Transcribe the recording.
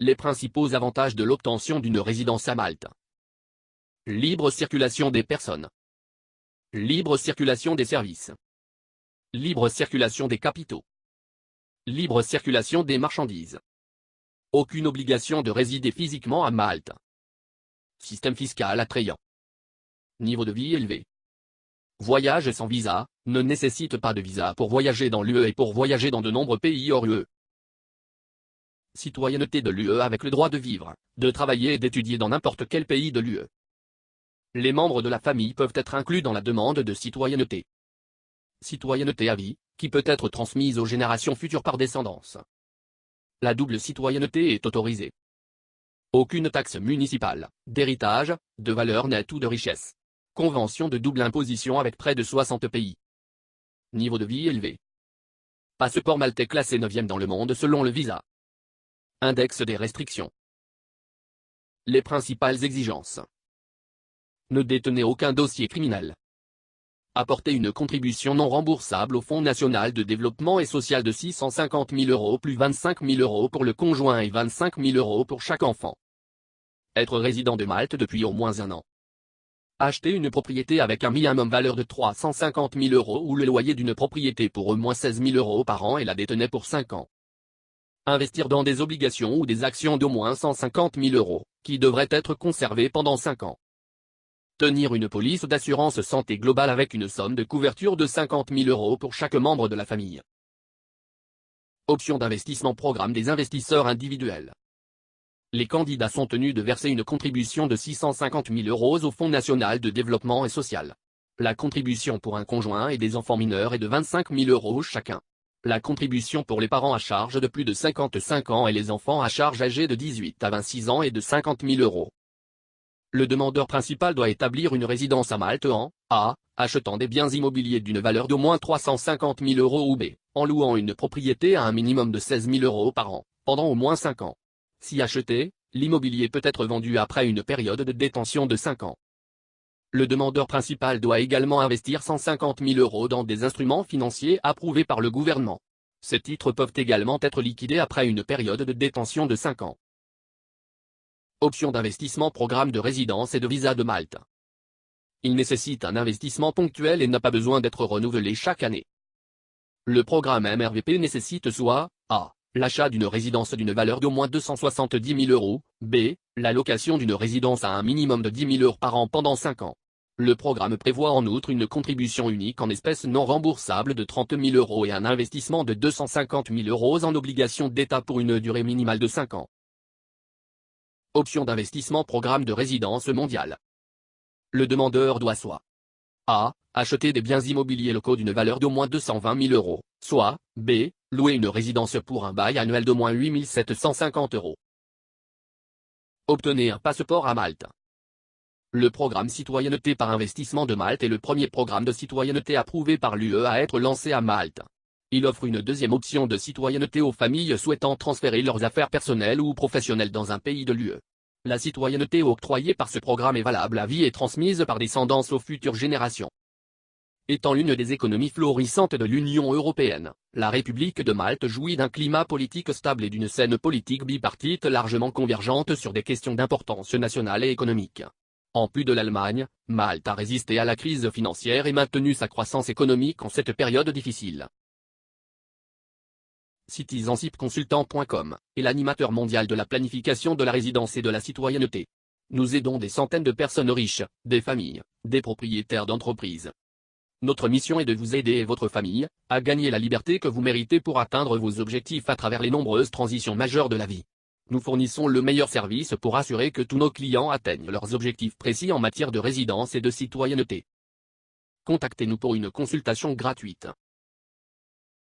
Les principaux avantages de l'obtention d'une résidence à Malte. Libre circulation des personnes. Libre circulation des services. Libre circulation des capitaux. Libre circulation des marchandises. Aucune obligation de résider physiquement à Malte. Système fiscal attrayant. Niveau de vie élevé. Voyage sans visa, ne nécessite pas de visa pour voyager dans l'UE et pour voyager dans de nombreux pays hors UE. Citoyenneté de l'UE avec le droit de vivre, de travailler et d'étudier dans n'importe quel pays de l'UE. Les membres de la famille peuvent être inclus dans la demande de citoyenneté. Citoyenneté à vie, qui peut être transmise aux générations futures par descendance. La double citoyenneté est autorisée. Aucune taxe municipale, d'héritage, de valeur nette ou de richesse. Convention de double imposition avec près de 60 pays. Niveau de vie élevé. Passeport maltais classé 9e dans le monde selon le visa. Index des restrictions. Les principales exigences. Ne détenez aucun dossier criminel. Apportez une contribution non remboursable au Fonds national de développement et social de 650 000 € plus 25 000 € pour le conjoint et 25 000 € pour chaque enfant. Être résident de Malte depuis au moins un an. Acheter une propriété avec un minimum valeur de 350 000 € ou le loyer d'une propriété pour au moins 16 000 € par an et la détenir pour 5 ans. Investir dans des obligations ou des actions d'au moins 150 000 €, qui devraient être conservées pendant 5 ans. Tenir une police d'assurance santé globale avec une somme de couverture de 50 000 € pour chaque membre de la famille. Option d'investissement programme des investisseurs individuels. Les candidats sont tenus de verser une contribution de 650 000 € au Fonds national de développement et social. La contribution pour un conjoint et des enfants mineurs est de 25 000 € chacun. La contribution pour les parents à charge de plus de 55 ans et les enfants à charge âgés de 18 à 26 ans est de 50 000 €. Le demandeur principal doit établir une résidence à Malte en A. Achetant des biens immobiliers d'une valeur d'au moins 350 000 € ou B. En louant une propriété à un minimum de 16 000 € par an, pendant au moins 5 ans. Si acheté, l'immobilier peut être vendu après une période de détention de 5 ans. Le demandeur principal doit également investir 150 000 € dans des instruments financiers approuvés par le gouvernement. Ces titres peuvent également être liquidés après une période de détention de 5 ans. Option d'investissement programme de résidence et de visa de Malte. Il nécessite un investissement ponctuel et n'a pas besoin d'être renouvelé chaque année. Le programme MRVP nécessite soit A. L'achat d'une résidence d'une valeur d'au moins 270 000 €, B. La location d'une résidence à un minimum de 10 000 € par an pendant 5 ans. Le programme prévoit en outre une contribution unique en espèces non remboursables de 30 000 € et un investissement de 250 000 € en obligations d'État pour une durée minimale de 5 ans. Option d'investissement programme de résidence mondiale. Le demandeur doit soit A. Acheter des biens immobiliers locaux d'une valeur d'au moins 220 000 €, soit B. Louer une résidence pour un bail annuel d'au moins 8 750 €. Obtenez un passeport à Malte. Le programme Citoyenneté par investissement de Malte est le premier programme de citoyenneté approuvé par l'UE à être lancé à Malte. Il offre une deuxième option de citoyenneté aux familles souhaitant transférer leurs affaires personnelles ou professionnelles dans un pays de l'UE. La citoyenneté octroyée par ce programme est valable à vie et transmise par descendance aux futures générations. Étant l'une des économies florissantes de l'Union européenne, la République de Malte jouit d'un climat politique stable et d'une scène politique bipartite largement convergente sur des questions d'importance nationale et économique. En plus de l'Allemagne, Malte a résisté à la crise financière et maintenu sa croissance économique en cette période difficile. Citizenshipconsultant.com est l'animateur mondial de la planification de la résidence et de la citoyenneté. Nous aidons des centaines de personnes riches, des familles, des propriétaires d'entreprises. Notre mission est de vous aider et votre famille à gagner la liberté que vous méritez pour atteindre vos objectifs à travers les nombreuses transitions majeures de la vie. Nous fournissons le meilleur service pour assurer que tous nos clients atteignent leurs objectifs précis en matière de résidence et de citoyenneté. Contactez-nous pour une consultation gratuite.